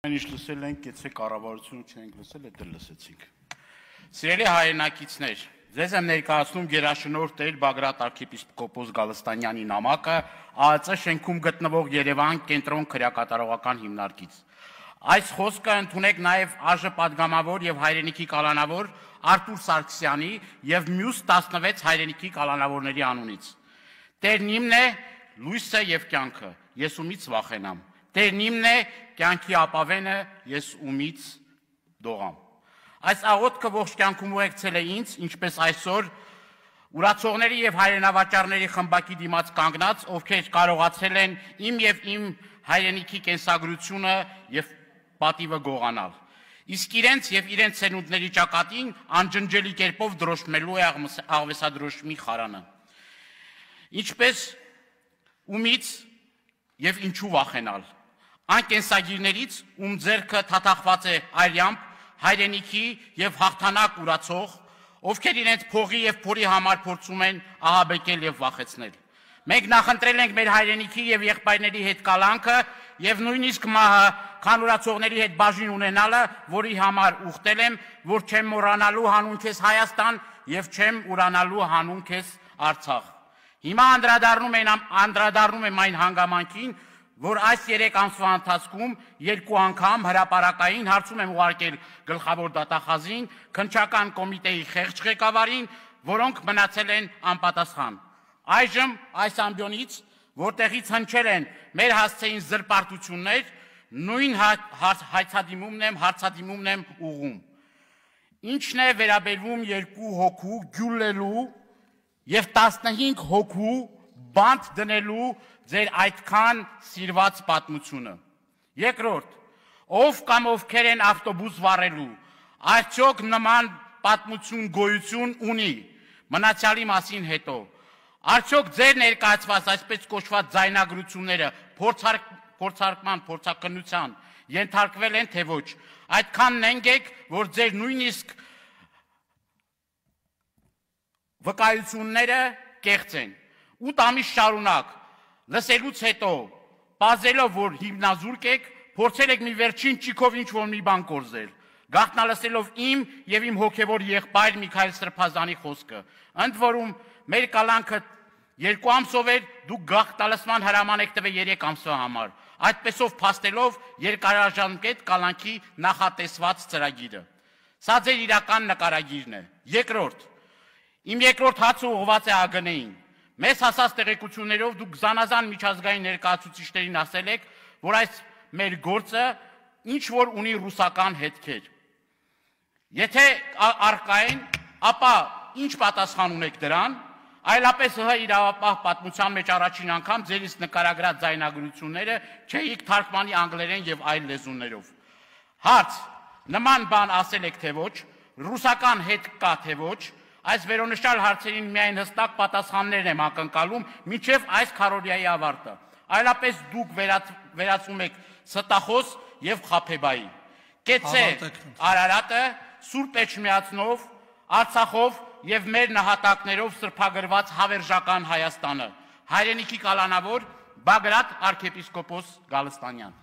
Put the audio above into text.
Ինչ լսել ենք, գեցե կառավարությունը չենք լսել, դա լսեցինք։ Սիրելի հայրենակիցներ, ձեզ եմ ներկայացնում գերաշնորհ Տեր Բագրատ arczepiskopos Գալստանյանի նամակը ԱԱԾ շենքում գտնվող Երևան կենտրոն քրեակատարողական հիմնարկից։ Այս խոսքը ընդունեք նաև ԱԺ պատգամավոր եւ հայրենիքի կալանավոր Արտուր Սարգսյանի եւ մյուս 16 հայրենիքի կալանավորների անունից։ Տերն իմն է, լույսը եւ կյանքը, ես ումից վախենամ։ Տերն իմն է, կյանքի ապավենը, ես ումից դողամ։ Այս աղոթքը ողջ կյանքում ուղեկցել է ինձ, ինչպես այսօր ուրացողների եւ հայրենավաճառների խմբակի դիմաց կանգնած, ովքեր կարողացել են իմ եւ իմ հայրենիքի կենսագրությունը եւ պատիվը գողանալ։ Իսկ իրենց եւ իրենց ցենունդների ճակատին անջնջելի կերպով դրոշմելու է աղվեսադրոշմի խարանը։ Ինչպես ումից եւ ինչու վախենալ։ Այն կենսագիրներից, ում ձեռքը թաթախված է արյամբ, հայրենիքի եւ հաղթանակ ուրացող, ովքեր իրենց փողի եւ փորի համար փորձում են ահաբեկել եւ վախեցնել։ Մենք նախընտրել ենք մեր հայրենիքի եւ եղբայրների հետ կալանքը եւ նույնիսկ մահը քանուրացողների հետ բաժին ունենալը, որի համար ուխտել եմ, որ չեմ մոռանալու հանուն քեզ Հայաստան եւ չեմ ուրանալու հանուն քեզ Արցախ։ Հիմա անդրադառնում եմ այն հանգամանքին, որ այս 3 ամսվա ընթացքում 2 անգամ հրապարակային հարցում եմ ուղարկել գլխավոր դատախազին, քննչական կոմիտեի խեղճ ղեկավարին, որոնք մնացել են անպատասխան։ Այժմ այս ամբիոնից, որտեղից հնչել են մեր հասցեին զրպարտություններ, նույն հարցադիմումն եմ ուղղում։ Ինչն է վերաբերվում 2 հոգու գյուլելու եւ 15 հոգու բանտ դնելու ձեր այդքան սիրված պատմությունը։ Երկրորդ, ով կամ ովքեր են ավտոբուս վարելու, արդյոք նման պատմություն գոյություն ունի, մնացյալի մասին հետո, արդյոք ձեր ներկայացված այսպես կոչված ձայնագրությունները փորձարկման, փորձակնության ենթարկվել են թե ոչ, այդքան նենգեք, որ ձեր նույնիսկ վկայությունները կեղծ են։ 8 ամիս շարունակ լսելուց հետո, պարզելով, որ հիմնազուրկ եք, փորձել եք մի վերջին ճիքով ինչ-որ մի բան կորզել, գաղտնալսելով իմ եւ իմ հոգեվոր եղբայր Միքայել Սրբազանի խոսքը։ Ընդ որում, մեր կալանքը 2 ամսով էր, դուք գաղտնալսման հրաման եք տվել 3 ամսվա համար, այդպեսով փաստելով երկարաժամկետ կալանքի նախատեսված ծրագիրը։ Սա ձեր իրական նկարագիրն է։ Երկրորդ, իմ երկրորդ հացը ուղղված է ԱԳՆ-ին։ Մեզ հասած տեղեկություններով դուք զանազան միջազգային ներկայացուցիչներին ասել եք, որ այս մեր գործը ինչ որ ունի ռուսական հետքեր։ Եթե առկա են, ապա ինչ պատասխան ունեք դրան, այլապես ՀՀ իրավապահ պատմության մեջ առաջին անգամ ձերից նկարագրած ձայնագրությունները չէիք թարգմանի անգլերեն եւ այլ լեզուներով։ Հարց. նման բան ասել եք թե ոչ, ռուսական հետք կա թե ոչ, այս վերոնշյալ հարցերին միայն հստակ պատասխաններն եմ ակնկալում մինչև այս քարոզիայի ավարտը։ Այլապես դուք վերածվում եք ստախոս եւ խաբեբայի։ Կեցե Արարատը, Սուրբ Էջմիածնով, Արցախով եւ մեր նահատակներով սրբագրված հավերժական Հայաստանը։ Հայրենիքի կալանավոր Բագրատ arczepiskopos Գալստանյան։